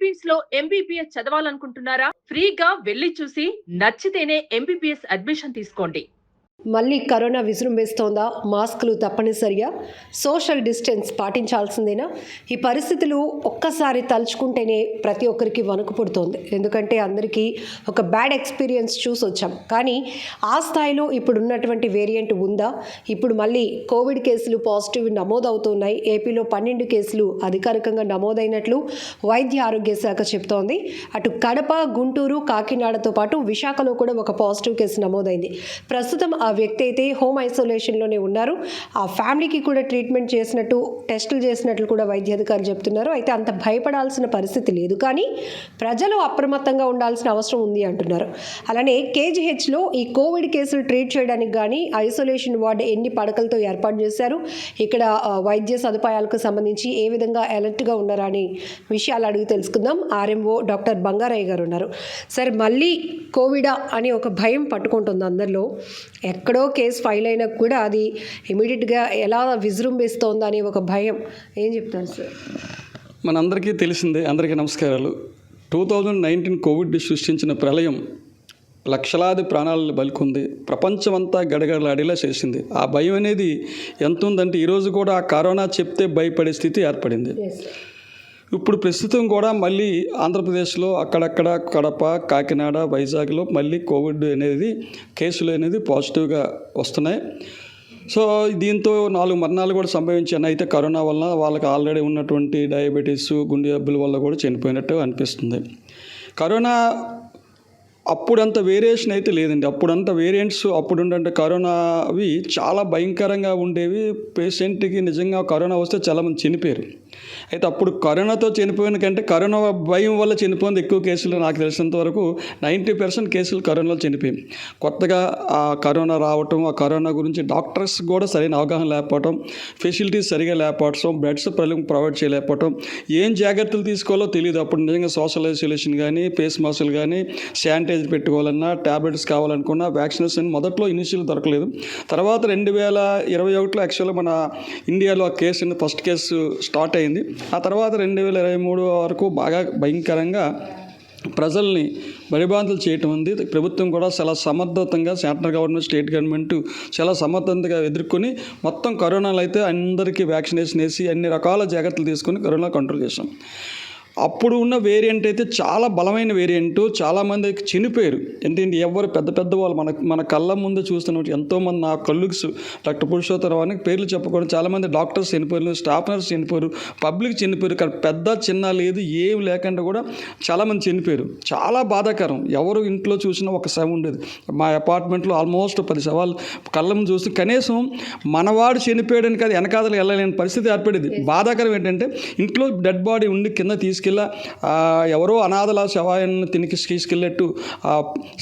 Philippines లో MBBS చదవాలనుకుంటున్నారా? ఫ్రీగా వెళ్లి చూసి నచ్చితేనే ఎంబీబీఎస్ అడ్మిషన్ తీసుకోండి. మళ్ళీ కరోనా విజృంభిస్తోందా? మాస్కులు తప్పనిసరిగా? సోషల్ డిస్టెన్స్ పాటించాల్సిందేనా? ఈ పరిస్థితులు ఒక్కసారి తలుచుకుంటేనే ప్రతి ఒక్కరికి వణుకు పుడుతోంది. ఎందుకంటే అందరికీ ఒక బ్యాడ్ ఎక్స్పీరియన్స్ చూసి వచ్చాం. కానీ ఆ స్థాయిలో ఇప్పుడు ఉన్నటువంటి వేరియంట్ ఉందా? ఇప్పుడు మళ్ళీ కోవిడ్ కేసులు పాజిటివ్ నమోదవుతున్నాయి. ఏపీలో 12 కేసులు అధికారికంగా నమోదైనట్లు వైద్య ఆరోగ్య శాఖ చెబుతోంది. అటు కడప, గుంటూరు, కాకినాడతో పాటు విశాఖలో కూడా ఒక పాజిటివ్ కేసు నమోదైంది. ప్రస్తుతం ఆ వ్యక్తి అయితే హోమ్ ఐసోలేషన్లోనే ఉన్నారు. ఆ ఫ్యామిలీకి కూడా ట్రీట్మెంట్ చేసినట్టు, టెస్టులు చేసినట్లు కూడా వైద్యాధికారులు చెప్తున్నారు. అయితే అంత భయపడాల్సిన పరిస్థితి లేదు, కానీ ప్రజలు అప్రమత్తంగా ఉండాల్సిన అవసరం ఉంది అంటున్నారు. అలానే కేజీహెచ్లో ఈ కోవిడ్ కేసులు ట్రీట్ చేయడానికి కానీ ఐసోలేషన్ వార్డు ఎన్ని పడకలతో ఏర్పాటు చేశారు, ఇక్కడ వైద్య సదుపాయాలకు సంబంధించి ఏ విధంగా అలర్ట్గా ఉన్నారా అని విషయాలు అడిగి తెలుసుకుందాం. ఆర్ఎంఓ డాక్టర్ బంగారయ్య గారు ఉన్నారు. సార్, మళ్ళీ కోవిడా అని ఒక భయం పట్టుకుంటుంది అందరిలో. ఎక్కడో కేసు ఫైల్ అయినా కూడా అది ఇమీడియట్గా ఎలా విజృంభిస్తోందని ఒక భయం. ఏం చెప్తారు సార్? మనందరికీ తెలిసిందే. అందరికీ నమస్కారాలు. 2019 కోవిడ్ సృష్టించిన ప్రళయం లక్షలాది ప్రాణాలను బలికొంది. ప్రపంచమంతా గడగడలాడేలా చేసింది. ఆ భయం అనేది ఎంత ఉందంటే ఈరోజు కూడా కరోనా చెప్తే భయపడే స్థితి ఏర్పడింది. ఇప్పుడు ప్రస్తుతం కూడా మళ్ళీ ఆంధ్రప్రదేశ్లో అక్కడక్కడ కడప, కాకినాడ, వైజాగ్లో మళ్ళీ కోవిడ్ అనేది కేసులు అనేది పాజిటివ్గా వస్తున్నాయి. సో దీంతో 4 మరణాలు కూడా సంభవించాయి. అయితే కరోనా వల్ల వాళ్ళకి ఆల్రెడీ ఉన్నటువంటి డయాబెటీస్, గుండె జబ్బుల వల్ల కూడా చనిపోయినట్టు అనిపిస్తుంది. కరోనా అప్పుడంత వేరియేషన్ అయితే లేదండి. అప్పుడంత వేరియంట్స్ అప్పుడుండే కరోనావి చాలా భయంకరంగా ఉండేవి. పేషెంట్కి నిజంగా కరోనా వస్తే చాలామంది చనిపోయారు. అయితే అప్పుడు కరోనాతో చనిపోయిన కంటే కరోనా భయం వల్ల చనిపోయింది ఎక్కువ కేసులు. నాకు తెలిసినంత వరకు 90% కేసులు కరోనాలో చనిపోయాయి. కొత్తగా ఆ కరోనా రావటం, ఆ కరోనా గురించి డాక్టర్స్ కూడా సరైన అవగాహన లేకపోవటం, ఫెసిలిటీస్ సరిగా లేకపోవటం, బెడ్స్ ప్రొవైడ్ చేయలేకపోవటం, ఏం జాగ్రత్తలు తీసుకోవాలో తెలియదు. అప్పుడు నిజంగా సోషల్ ఐసోలేషన్ కానీ, ఫేస్ మాస్కులు కానీ, శానిటైజర్ పెట్టుకోవాలన్నా, ట్యాబ్లెట్స్ కావాలనుకున్నా, వ్యాక్సినేషన్ మొదట్లో ఇనిషియల్ దొరకలేదు. తర్వాత 2021లో యాక్చువల్గా మన ఇండియాలో ఆ కేసు ఫస్ట్ కేసు స్టార్ట్ అయింది. ఆ తర్వాత 2023 వరకు బాగా భయంకరంగా ప్రజల్ని భయభ్రాంతులు చేయటం ఉంది. ప్రభుత్వం కూడా చాలా సమర్థవంతంగా, సెంట్రల్ గవర్నమెంట్, స్టేట్ గవర్నమెంట్ చాలా సమర్థవంతంగా ఎదుర్కొని మొత్తం కరోనాలో అయితే అందరికీ వ్యాక్సినేషన్ వేసి అన్ని రకాల జాగ్రత్తలు తీసుకొని కరోనా కంట్రోల్ చేసాం. అప్పుడు ఉన్న వేరియంట్ అయితే చాలా బలమైన వేరియంట్. చాలామంది చనిపోయారు. ఏంటంటే ఎవరు పెద్ద వాళ్ళు మన కళ్ళ ముందు చూస్తున్నట్టు ఎంతోమంది, నా కళ్ళుక్స్, డాక్టర్ పురుషోత్తరం అని పేర్లు చెప్పకూడదు, చాలామంది డాక్టర్స్ చనిపోయారు, స్టాఫ్ నర్స్ చనిపోయారు, పబ్లిక్ చనిపోయారు. కానీ పెద్ద చిన్న లేదు, ఏం లేకుండా కూడా చాలామంది చనిపోయారు. చాలా బాధాకరం. ఎవరు ఇంట్లో చూసినా ఒక శవం ఉండేది. మా అపార్ట్మెంట్లో ఆల్మోస్ట్ 10 శవాలు కళ్ళ ముందు చూస్తే కనీసం మనవాడు చనిపోయాడని కాదు, వెనకాదలు వెళ్ళలేని పరిస్థితి ఏర్పడేది. బాధాకరం ఏంటంటే ఇంట్లో డెడ్ బాడీ ఉండి కింద తీసుకెళ్ళి ఎవరో అనాథల శవాన్ని తీసుకెళ్ళట్టు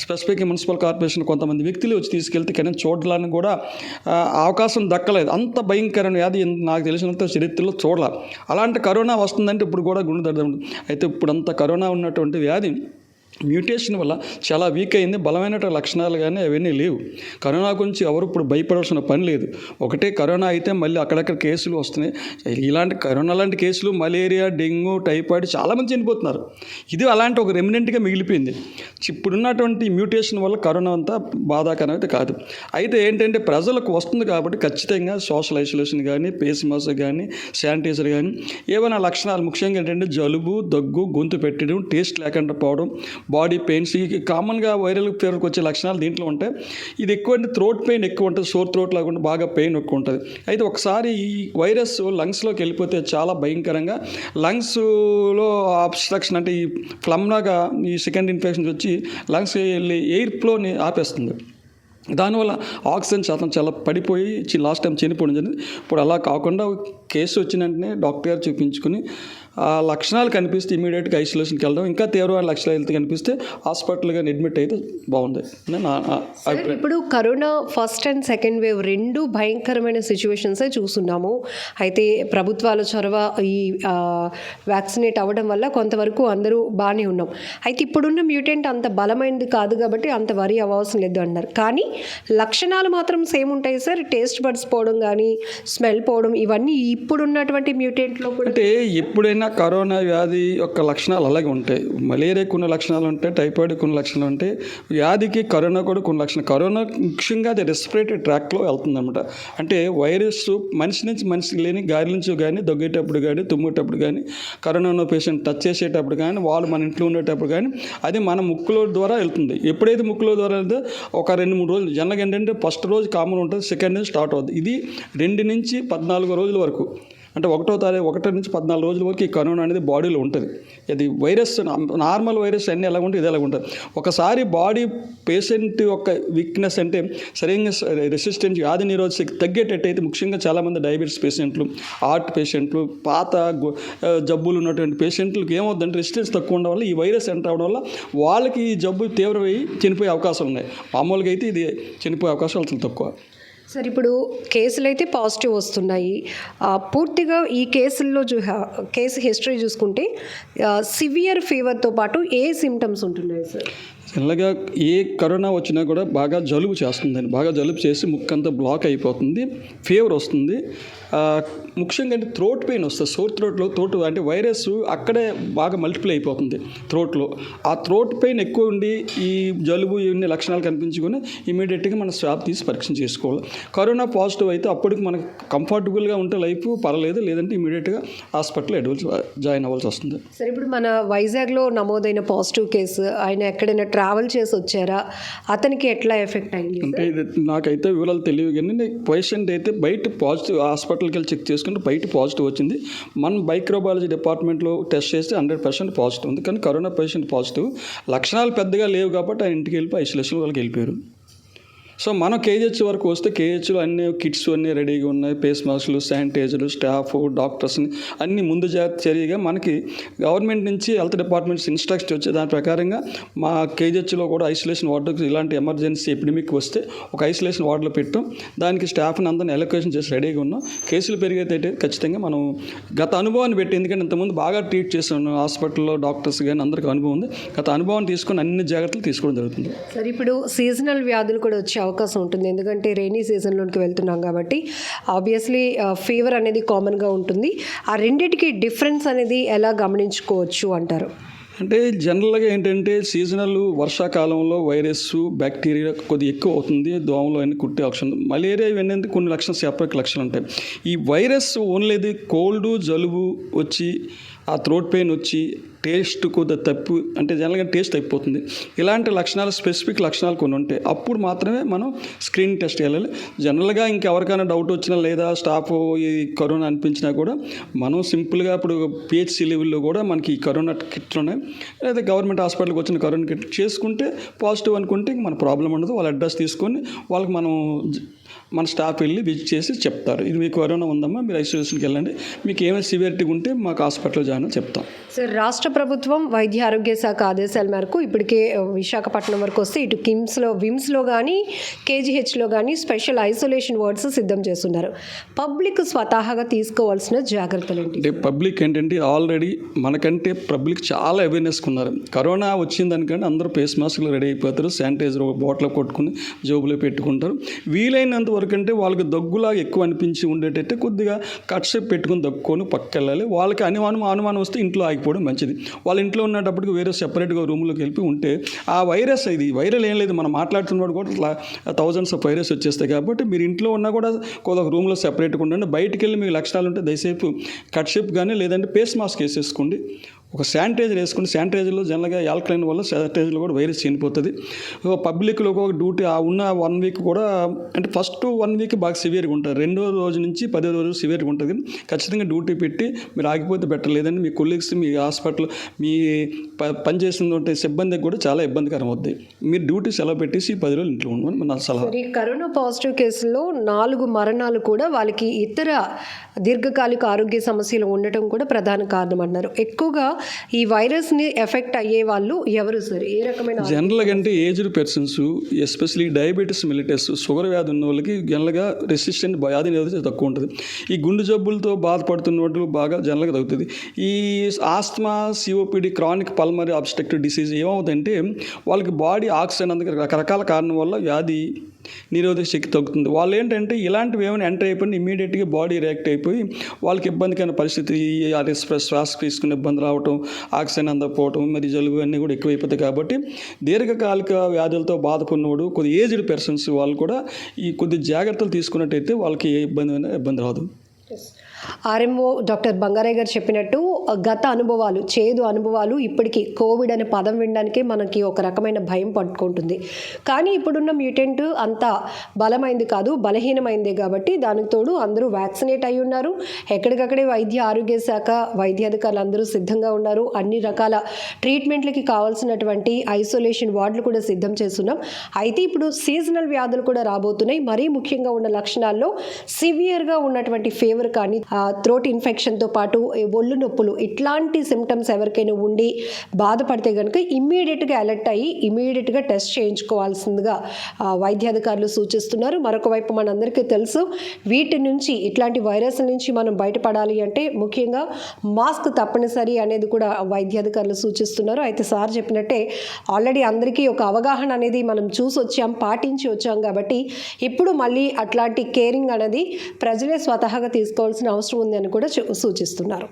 స్పెసిఫిక్ మున్సిపల్ కార్పొరేషన్ కొంతమంది వ్యక్తులు వచ్చి తీసుకెళ్తే కనీసం చూడడానికి కూడా అవకాశం దక్కలేదు. అంత భయంకరమైన వ్యాధి నాకు తెలిసినంత చరిత్రలో చూడాలి. అలాంటి కరోనా వస్తుందంటే ఇప్పుడు కూడా గుండె దడ. అయితే ఇప్పుడు అంత కరోనా ఉన్నటువంటి వ్యాధి మ్యూటేషన్ వల్ల చాలా వీక్ అయింది. బలమైన లక్షణాలు కానీ అవన్నీ లేవు. కరోనా గురించి ఎవరు ఇప్పుడు భయపడాల్సిన పని లేదు. ఒకటే కరోనా అయితే మళ్ళీ అక్కడక్కడ కేసులు వస్తున్నాయి. ఇలాంటి కరోనా లాంటి కేసులు, మలేరియా, డెంగ్యూ, టైఫాయిడ్ చాలామంది చనిపోతున్నారు. ఇది అలాంటి ఒక రెమినెంట్గా మిగిలిపోయింది. ఇప్పుడున్నటువంటి మ్యూటేషన్ వల్ల కరోనా అంతా బాధాకరం అయితే కాదు. అయితే ఏంటంటే ప్రజలకు వస్తుంది కాబట్టి ఖచ్చితంగా సోషల్ ఐసోలేషన్ కానీ, ఫేస్ మాస్క్ కానీ, శానిటైజర్ కానీ, ఏమైనా లక్షణాలు ముఖ్యంగా ఏంటంటే జలుబు, దగ్గు, గొంతు పెట్టడం, టేస్ట్ లేకుండా పోవడం, బాడీ పెయిన్స్, ఈ కామన్గా వైరల్ ఫీవర్కి వచ్చే లక్షణాలు దీంట్లో ఉంటాయి. ఇది ఎక్కువ అంటే థ్రోట్ పెయిన్ ఎక్కువ ఉంటుంది, సోర్ థ్రోట్ లాగా బాగా పెయిన్ ఎక్కువ ఉంటుంది. అయితే ఒకసారి ఈ వైరస్ లంగ్స్లోకి వెళ్ళిపోతే చాలా భయంకరంగా లంగ్స్లో అబ్స్ట్రక్షన్ అంటే ఈ ఫ్లమ్లాగా ఈ సెకండ్ ఇన్ఫెక్షన్ వచ్చి లంగ్స్ వెళ్ళి ఎయిర్ ఫ్లోని ఆపేస్తుంది. దానివల్ల ఆక్సిజన్ శాతం చాలా పడిపోయి లాస్ట్ టైం చనిపోవడం జరిగింది. ఇప్పుడు అలా కాకుండా కేసు వచ్చిన వెంటనే డాక్టర్ గారు చూపించుకుని ఆ లక్షణాలు కనిపిస్తే ఇమీడియట్గా ఐసోలేషన్కి వెళ్దాం. ఇంకా తీవ్రమైన లక్షణాలు కనిపిస్తే హాస్పిటల్గా అడ్మిట్ అయితే బాగుంది. ఇప్పుడు corona first and second wave రెండు భయంకరమైన సిచ్యువేషన్సే చూస్తున్నాము. అయితే ప్రభుత్వాల చొరవ ఈ వ్యాక్సినేట్ అవ్వడం వల్ల కొంతవరకు అందరూ బాగానే ఉన్నాం. అయితే ఇప్పుడున్న మ్యూటెంట్ అంత బలమైనది కాదు కాబట్టి అంత వరి అవ్వాల్సిన లేదు అన్నారు. కానీ లక్షణాలు మాత్రం సేమ్ ఉంటాయి సార్. టేస్ట్ బడ్స్ పోవడం కానీ, స్మెల్ పోవడం, ఇవన్నీ ఇప్పుడున్నటువంటి మ్యూటెంట్లో కూడా. అంటే ఎప్పుడైనా ఏదైనా కరోనా వ్యాధి యొక్క లక్షణాలు అలాగే ఉంటాయి. మలేరియా కొన్ని లక్షణాలు ఉంటాయి, టైఫాయిడ్ కొన్ని లక్షణాలు ఉంటాయి, వ్యాధికి కరోనా కూడా కొన్ని లక్షణాలు. కరోనా ముఖ్యంగా అది రెస్పిరేటరీ ట్రాక్లో వెళ్తుంది అనమాట. అంటే వైరస్ మనిషి నుంచి మనిషికి లేని గాలి నుంచి కానీ, దగ్గేటప్పుడు కానీ, తుమ్మేటప్పుడు కానీ, కరోనా ఉన్న పేషెంట్ టచ్ చేసేటప్పుడు కానీ, వాళ్ళు మన ఇంట్లో ఉండేటప్పుడు కానీ అది మన ముక్కులో ద్వారా వెళ్తుంది. ఎప్పుడైతే ముక్కులో ద్వారా వెళ్తే ఒక 2-3 రోజులు జనరల్గా ఏంటంటే ఫస్ట్ రోజు కామన్ ఉంటుంది, సెకండ్ డే స్టార్ట్ అవుతుంది. ఇది 2 నుంచి 14 రోజుల వరకు, అంటే 1 నుంచి 14 రోజుల వరకు ఈ కరోనా అనేది బాడీలో ఉంటుంది. ఇది వైరస్ నార్మల్ వైరస్ అన్నీ ఎలా ఉంటుంది, ఇది ఎలా ఉంటుంది. ఒకసారి బాడీ పేషెంట్ యొక్క వీక్నెస్ అంటే సరైన రెసిస్టెన్స్ వ్యాధి నిరోధక శక్తి తగ్గేటట్టయితే, ముఖ్యంగా చాలామంది డయాబెటీస్ పేషెంట్లు, హార్ట్ పేషెంట్లు, పాత జబ్బులు ఉన్నటువంటి పేషెంట్లకు ఏమవుతుందంటే రెసిస్టెన్స్ తక్కువ ఉండడం వల్ల ఈ వైరస్ ఎంటర్ అవడం వల్ల వాళ్ళకి ఈ జబ్బు తీవ్రమై చనిపోయే అవకాశాలు ఉన్నాయి. మామూలుగా అయితే ఇది చనిపోయే అవకాశాలు చాలా తక్కువ. సార్, ఇప్పుడు కేసులు అయితే పాజిటివ్ వస్తున్నాయి. పూర్తిగా ఈ కేసుల్లో కేసు హిస్టరీ చూసుకుంటే సివియర్ ఫీవర్తో పాటు ఏ సిమ్టమ్స్ ఉంటున్నాయి సార్? జనరల్గా ఏ కరోనా వచ్చినా కూడా బాగా జలుబు చేస్తుందండి. బాగా జలుబు చేసి ముక్కంతా బ్లాక్ అయిపోతుంది, ఫీవర్ వస్తుంది. ముఖ్యంగా అంటే థ్రోట్ పెయిన్ వస్తుంది. సోర్ థ్రోట్ అంటే వైరస్ అక్కడే బాగా మల్టిప్లై అయిపోతుంది థ్రోట్లో. ఆ థ్రోట్ పెయిన్ ఎక్కువ ఉండి ఈ జలుబు ఇవన్నీ లక్షణాలు కనిపించుకొని ఇమీడియట్గా మనం స్వాబ్ తీసి పరీక్ష చేసుకోవాలి. కరోనా పాజిటివ్ అయితే అప్పటికి మనకు కంఫర్టబుల్గా ఉంటే లైఫ్ పర్లేదు, లేదంటే ఇమీడియట్గా హాస్పిటల్లో జాయిన్ అవ్వాల్సి వస్తుంది. సరే, ఇప్పుడు మన వైజాగ్లో నమోదైన పాజిటివ్ కేసు, ఆయన ఎక్కడైనా ట్రావెల్ చేసి వచ్చారా? అతనికి ఎట్లా ఎఫెక్ట్ అయింది? అంటే నాకైతే వివరాలు తెలియదు, కానీ పేషెంట్ అయితే బయట పాజిటివ్ హాస్పిటల్కి వెళ్ళి చెక్ చేసుకుంటే బయట పాజిటివ్ వచ్చింది. మన మైక్రోబయాలజీ డిపార్ట్మెంట్లో టెస్ట్ చేస్తే 100% పాజిటివ్ ఉంది. కానీ కరోనా పేషెంట్ పాజిటివ్, లక్షణాలు పెద్దగా లేవు కాబట్టి ఆ ఇంటికి వెళ్ళిపోయి ఐసోలేషన్ వాళ్ళకి వెళ్ళిపోయారు. సో మనం కేజీహెచ్ వరకు వస్తే కేజీహెచ్లో అన్ని కిట్స్ అన్నీ రెడీగా ఉన్నాయి. ఫేస్ మాస్కులు, శానిటైజర్లు, స్టాఫ్, డాక్టర్స్ని అన్ని ముందు చర్యగా మనకి గవర్నమెంట్ నుంచి హెల్త్ డిపార్ట్మెంట్స్ ఇన్స్ట్రక్షన్ వచ్చే దాని ప్రకారంగా మా కేజీహెచ్లో కూడా ఐసోలేషన్ వార్డుకి ఇలాంటి ఎమర్జెన్సీ ఎపిడమిక్ వస్తే ఒక ఐసోలేషన్ వార్డులో పెట్టాం. దానికి స్టాఫ్ని అందరిని ఎలొకేషన్ చేసి రెడీగా ఉన్నాం. కేసులు పెరిగైతే ఖచ్చితంగా మనం గత అనుభవాన్ని పెట్టి, ఎందుకంటే ఇంతకుముందు బాగా ట్రీట్ చేస్తున్నాం హాస్పిటల్లో డాక్టర్స్ కానీ అందరికీ అనుభవం ఉంది. గత అనుభవం తీసుకొని అన్ని జాగ్రత్తలు తీసుకోవడం జరుగుతుంది. సరే, ఇప్పుడు సీజనల్ వ్యాధులు కూడా వచ్చే అవకాశం ఉంటుంది, ఎందుకంటే రెయినీ సీజన్లోకి వెళ్తున్నాం కాబట్టి ఆబ్వియస్లీ ఫీవర్ అనేది కామన్గా ఉంటుంది. ఆ రెండింటికి డిఫరెన్స్ అనేది ఎలా గమనించుకోవచ్చు అంటారు? అంటే జనరల్గా ఏంటంటే సీజనల్ వర్షాకాలంలో వైరస్ బ్యాక్టీరియా కొద్దిగా ఎక్కువ అవుతుంది, దోమలు అన్నీ కుట్టే లక్షణం. మలేరియా ఇవన్నీ కొన్ని లక్షణాలు సెపరేట్ లక్షణాలు ఉంటాయి. ఈ వైరస్ ఓన్లీ కోల్డ్ జలుబు వచ్చి ఆ థ్రోట్ పెయిన్ వచ్చి టేస్ట్ కొద్దిగా తప్పు, అంటే జనరల్గా టేస్ట్ అయిపోతుంది. ఇలాంటి లక్షణాలు స్పెసిఫిక్ లక్షణాలు కొన్ని ఉంటాయి. అప్పుడు మాత్రమే మనం స్క్రీనింగ్ టెస్ట్ చేయాలి. జనరల్గా ఇంకెవరికైనా డౌట్ వచ్చినా లేదా స్టాఫ్ ఈ కరోనా అనిపించినా కూడా మనం సింపుల్గా ఇప్పుడు పిహెచ్సి లెవెల్లో కూడా మనకి ఈ కరోనా కిట్లు ఉన్నాయి, లేదా గవర్నమెంట్ హాస్పిటల్కి వచ్చిన కరోనా కిట్ చేసుకుంటే పాజిటివ్ అనుకుంటే మన ప్రాబ్లం ఉండదు. వాళ్ళ అడ్రస్ తీసుకొని వాళ్ళకి మన స్టాఫ్ వెళ్ళి విజిట్ చేసి చెప్తారు, ఇది మీకు కరోనా ఉందమ్మా, మీరు ఐసోలేషన్కి వెళ్ళండి, మీకు ఏమైనా సివియారిటీ ఉంటే మాకు హాస్పిటల్లో జాయిన్ చెప్తాం. సార్, రాష్ట్ర ప్రభుత్వం వైద్య ఆరోగ్య శాఖ ఆదేశాల మేరకు ఇప్పటికే విశాఖపట్నం వరకు వస్తే ఇటు విమ్స్లో కానీ కేజీహెచ్లో కానీ స్పెషల్ ఐసోలేషన్ వార్డ్స్ సిద్ధం చేస్తున్నారు. పబ్లిక్ స్వతహాగా తీసుకోవాల్సిన జాగ్రత్తలు ఏంటి? అంటే పబ్లిక్ ఏంటంటే ఆల్రెడీ మనకంటే పబ్లిక్ చాలా అవేర్నెస్గా ఉన్నారు. కరోనా వచ్చిందనికంటే అందరూ ఫేస్ మాస్క్లు రెడీ అయిపోతారు, శానిటైజర్ బాటిల్ కొట్టుకుని జోబులో పెట్టుకుంటారు. వీలైనంత వరకు అంటే వాళ్ళకి దగ్గులాగా ఎక్కువ అనిపించి ఉండేటట్టే కొద్దిగా కట్సేపు పెట్టుకుని దగ్గుకొని పక్కకి వెళ్ళాలి. వాళ్ళకి అనుమానం వస్తే ఇంట్లో ఆగిపోవడం మంచిది. వాళ్ళ ఇంట్లో ఉన్నప్పటికీ వేరే సెపరేట్గా రూమ్లోకి వెళ్ళి ఉంటే ఆ వైరస్, ఇది వైరల్ ఏం లేదు, మనం మాట్లాడుతున్నప్పుడు కూడా ఇట్లా థౌజండ్స్ ఆఫ్ వైరస్ వచ్చేస్తాయి. కాబట్టి మీరు ఇంట్లో ఉన్నా కూడా కొద్దిగా రూమ్లో సెపరేట్గా ఉండండి. బయటికి వెళ్ళి మీకు లక్షణాలు ఉంటే దయచేపు కట్షేప్ కానీ లేదంటే ఫేస్ మాస్క్ వేసేసుకోండి. ఒక శానిటైజర్ వేసుకుని, శానిటైజర్లో జనరల్గా ఆల్కలైన్ వల్ల శానిటైజర్లో కూడా వైరస్ చనిపోతుంది. పబ్లిక్లో ఒక డ్యూటీ ఆ ఉన్న 1 వీక్ కూడా, అంటే ఫస్ట్ 1 వీక్ బాగా సివియర్గా ఉంటుంది, 2వ రోజు నుంచి 10వ రోజు సివియర్గా ఉంటుంది. ఖచ్చితంగా డ్యూటీ పెట్టి మీరు ఆగిపోతే బెటర్. లేదంటే మీ కొలీగ్స్, మీ హాస్పిటల్, మీ పనిచేసిన సిబ్బందికి కూడా చాలా ఇబ్బందికరం అవుద్ది. మీరు డ్యూటీ సెలవు పెట్టేసి 10 రోజులు ఇంట్లో ఉండమని నా సలహా. కరోనా పాజిటివ్ కేసుల్లో 4 మరణాలు కూడా వాళ్ళకి ఇతర దీర్ఘకాలిక ఆరోగ్య సమస్యలు ఉండటం కూడా ప్రధాన కారణం అన్నారు. ఎక్కువగా ఈ వైరస్ని ఎఫెక్ట్ అయ్యే వాళ్ళు ఎవరు సార్? ఏ రకమైన? జనరల్గా అంటే aged persons, especially diabetes mellitus, sugar వ్యాధి ఉన్న వాళ్ళకి జనరల్గా రెసిస్టెంట్ వ్యాధి నిరోధక తక్కువ ఉంటుంది. ఈ గుండె జబ్బులతో బాధపడుతున్న వాళ్ళు బాగా జనరల్గా తగ్గుతుంది. ఈ asthma, COPD, chronic pulmonary obstructive disease ఏమవుతుందంటే వాళ్ళకి బాడీ ఆక్సిజన్ అందుకు రకరకాల కారణం వల్ల వ్యాధి నిరోధక శక్తి తగ్గుతుంది. వాళ్ళు ఏంటంటే ఇలాంటివి ఏమైనా ఎంటర్ అయిపోయి ఇమీడియట్గా బాడీ రియాక్ట్ అయిపోయి వాళ్ళకి ఇబ్బందికరమైన పరిస్థితి, శ్వాస తీసుకునే ఇబ్బంది రావటం, ఆక్సిజన్ అందకపోవటం, మరి జలుబు అన్నీ కూడా ఎక్కువైపోతాయి. కాబట్టి దీర్ఘకాలిక వ్యాధులతో బాధపడినోడు కొద్ది ఏజ్డ్ పర్సన్స్ వాళ్ళు కూడా ఈ కొద్ది జాగ్రత్తలు తీసుకున్నట్టయితే వాళ్ళకి ఏ ఇబ్బంది రాదు. ఆర్ఎంఓ డాక్టర్ బంగారయ్య గారు చెప్పినట్టు గత అనుభవాలు, చేదు అనుభవాలు ఇప్పటికీ కోవిడ్ అనే పదం వినడానికే మనకి ఒక రకమైన భయం పట్టుకుంటుంది. కానీ ఇప్పుడున్న మ్యూటెంట్ అంత బలమైంది కాదు, బలహీనమైందే. కాబట్టి దానికి తోడు అందరూ వ్యాక్సినేట్ అయి ఉన్నారు. ఎక్కడికక్కడే వైద్య ఆరోగ్య శాఖ వైద్యాధికారులు అందరూ సిద్ధంగా ఉన్నారు. అన్ని రకాల ట్రీట్మెంట్లకి కావాల్సినటువంటి ఐసోలేషన్ వార్డులు కూడా సిద్ధం చేస్తున్నాం. అయితే ఇప్పుడు సీజనల్ వ్యాధులు కూడా రాబోతున్నాయి. మరీ ముఖ్యంగా ఉన్న లక్షణాల్లో సివియర్గా ఉన్నటువంటి ఫీవర్ కానీ, థ్రోట్ ఇన్ఫెక్షన్తో పాటు ఒళ్ళు నొప్పులు, ఇట్లాంటి సిమ్టమ్స్ ఎవరికైనా ఉండి బాధపడితే కనుక ఇమ్మీడియట్గా అలర్ట్ అయ్యి ఇమ్మీడియట్గా టెస్ట్ చేయించుకోవాల్సిందిగా వైద్యాధికారులు సూచిస్తున్నారు. మరొక వైపు మనందరికీ తెలుసు, వీటి నుంచి, ఇట్లాంటి వైరస్ నుంచి మనం బయటపడాలి అంటే ముఖ్యంగా మాస్క్ తప్పనిసరి అనేది కూడా వైద్యాధికారులు సూచిస్తున్నారు. అయితే సార్ చెప్పినట్టే ఆల్రెడీ అందరికీ ఒక అవగాహన అనేది మనం చూసి వచ్చాం, పాటించి వచ్చాం. కాబట్టి ఇప్పుడు మళ్ళీ అట్లాంటి కేరింగ్ అనేది ప్రజలే స్వతహాగా తీసుకోవాల్సిన అవసరం ఉంది అని కూడా సూచిస్తున్నారు.